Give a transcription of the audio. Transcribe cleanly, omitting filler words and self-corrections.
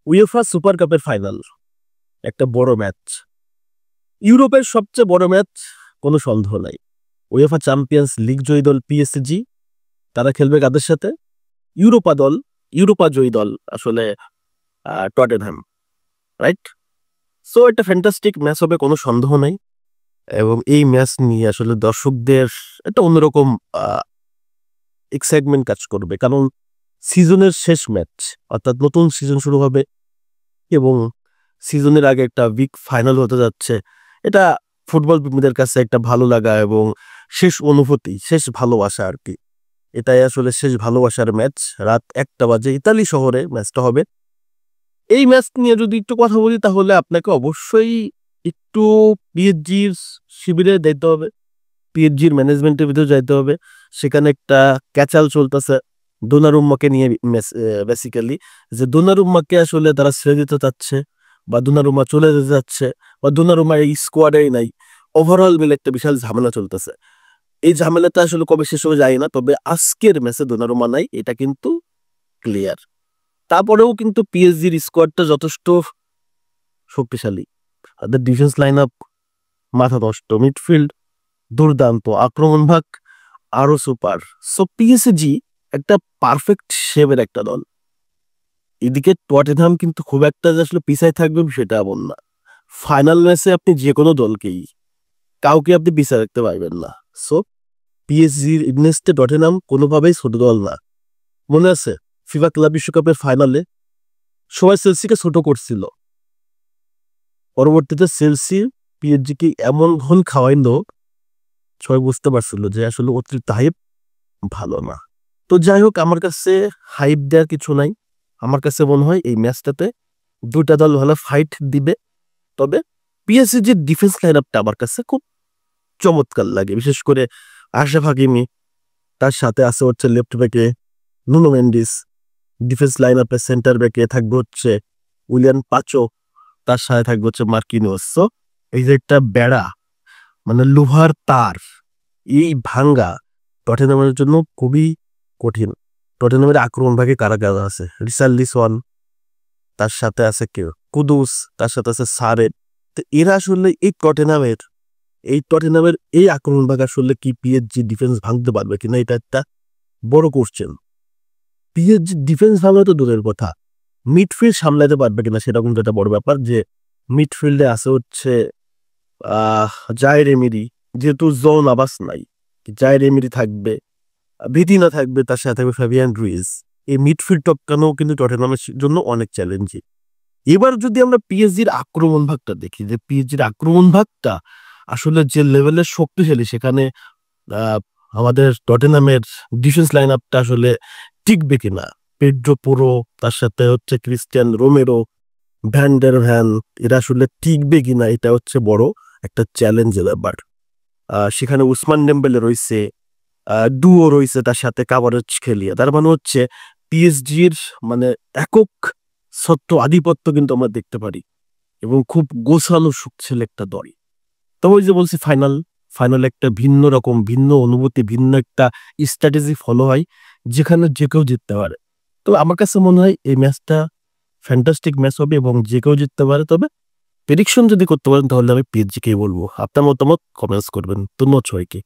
UEFA super কাপের final একটা বড় ম্যাচ, ইউরোপের সবচেয়ে বড় ম্যাচ, কোনো সন্দেহ নাই। উয়েফা চ্যাম্পিয়ন্স লিগ জয়ী দল পিএসজি, তারা খেলবে কাদের সাথে? ইউরোপা জয়ী দল আসলে টটেনহ্যাম, রাইট? সো একটা ফ্যান্টাস্টিক ম্যাচ হবে, কোনো সন্দেহ নাই। এবং এই ম্যাচ নিয়ে আসলে দর্শকদের একটা অন্যরকম এক্সাইটমেন্ট কাজ করবে, কারণ সিজনের শেষ ম্যাচ, অর্থাৎ নতুন সিজন শুরু হবে এবং সিজনের আগে একটা বিগ ফাইনাল হতে যাচ্ছে। এটা ফুটবল প্রেমীদের কাছে একটা ভালো লাগা এবং শেষ অনুভূতি, শেষ ভালোবাসা আর কি। এটাই আসলে শেষ ভালোবাসার ম্যাচ। রাত 1টা বাজে ইতালি শহরে ম্যাচটা হবে। এই ম্যাচ নিয়ে যদি একটু কথা বলি, তাহলে আপনাকে অবশ্যই একটু পিএসজির শিবিরে যেতে হবে, পিএসজির ম্যানেজমেন্টের ভিতরে যাইতে হবে। সেখানে একটা ক্যাচাল চলতেছে দোনারুম্মাকে নিয়ে, বেসিক্যালি যে দোনারুম্মাকে আসলে তারা ছেড়ে দিতে চাচ্ছে, বা দোনারুম্মা চলে যেতে যাচ্ছে, বা দোনারুম্মা এই স্কোয়াডেই নাই। ওভারঅল মিলে একটা বিশাল ঝামেলা চলতেছে। এই ঝামেলাটা আসলে কবে শেষ হবে যায় না, তবে আজকের ম্যাচে দোনারুম্মা নাই, এটা কিন্তু ক্লিয়ার। তারপরেও কিন্তু পিএসজির স্কোয়াডটা যথেষ্ট শক্তিশালী, তাদের ডিফেন্স লাইন আপ মাথা নষ্ট, মিডফিল্ড দুর্দান্ত, আক্রমণ ভাগ আরো সুপার। সো পিএসজি একটা পারফেক্ট শেপের একটা দল। এদিকে টটেনহাম কিন্তু খুব একটা যে আসলে পিছায় থাকবে সেটা এমন না। ফাইনাল ম্যাচে আপনি যে কোনো দলকেই, কাউকে আপনি পিছায় রাখতে পারবেন না। সো পিএসজির ইগনেস্টে টটেনহাম কোনোভাবেই ছোট দল না। মনে আছে ফিফা ক্লাব বিশ্বকাপের ফাইনালে সবাই চেলসিকে ছোট করছিল, পরবর্তীতে চেলসি পিএসজিকে এমন ঘন খাওয়াইল, সবাই বুঝতে পারছিল যে আসলে অতিরিক্ত হাইপ ভালো না। তো যাই হোক, আমার কাছে হাইপ দেওয়ার কিছু নাই। আমার কাছে মনে হয় এই ম্যাচটাতে দুটা দল ভালো ফাইট দিবে। তবে পিএসজির ডিফেন্স লাইন আপটা আমার কাছে খুব চমৎকার লাগে, বিশেষ করে আশরাফ হাকিমি, তার সাথে আছে হচ্ছে লেফট ব্যাকে নুনো মেন্ডিস, ডিফেন্স লাইন আপে সেন্টার ব্যাকে থাকবে হচ্ছে উইলিয়ান পাচো, তার সাথে থাকবে হচ্ছে মার্কিনিওস। সো এই যে একটা বেড়া, মানে লোহার তার, এই ভাঙ্গা টটেনহামের জন্য খুবই কঠিন। টটেনহামের আক্রমণ ভাগে কারা কারা আছে? রিচার্লিসন, তার সাথে আছে কেউ কুদুস, তার সাথে আছে সারে। তো এরা আসলে এই টটেনহামের এই আক্রমণ ভাগ আসলে কি পিএসজি ডিফেন্স ভাঙতে পারবে কিনা, এটা একটা বড় কোশ্চেন। পিএসজি ডিফেন্স ভাঙা তো দূরের কথা, মিডফিল্ড সামলাতে পারবে কিনা সেটা কিন্তু একটা বড় ব্যাপার। যে মিডফিল্ডে আছে হচ্ছে জায়ের এমিরি, যেহেতু জোন আবাস নাই, জায়ের এমিরি থাকবে, ভিতিনা থাকবে, তার সাথে থাকবে ফ্যাবিয়ান রুইজ। এই মিডফিল্ড টপকানো কিন্তু টটেনহামের জন্য অনেক চ্যালেঞ্জিং। এবার যদি আমরা পিএসজির আক্রমণ ভাগটা দেখি, যে পিএসজির আক্রমণ ভাগটা আসলে যে লেভেলের শক্তিশালী, সেখানে আমাদের টটেনহামের ডিফেন্স লাইন আপটা আসলে টিকবে কিনা। পেড্রো পোরো, তার সাথে হচ্ছে ক্রিস্টিয়ান রোমেরো, ভ্যান্ডার ভ্যান, এরা আসলে টিকবে কিনা, এটা হচ্ছে বড় একটা চ্যালেঞ্জের ব্যাপার। সেখানে উসমান ডেম্বেলে রয়েছে, ডুও রয়েছে, তার সাথে কাভারেজ খেলিয়ে, তার মানে হচ্ছে পিএসজির মানে একক সত্য আধিপত্য কিন্তু আমরা দেখতে পারি, এবং খুব গোছানো সুখছেল একটা দল। তবে ওই যে বলছি, ফাইনাল একটা ভিন্ন রকম, ভিন্ন অনুভূতি, ভিন্ন একটা স্ট্র্যাটেজি ফলো হয়, যেখানে যে কেউ জিততে পারে। তবে আমার কাছে মনে হয় এই ম্যাচটা ফ্যান্টাস্টিক ম্যাচ হবে এবং যে কেউ জিততে পারে। তবে প্রেডিকশন যদি করতে পারেন তাহলে আমি পিএসজি কেই বলবো। আপনার মতামত কমেন্টস করবেন। ধন্যবাদ সবাইকে।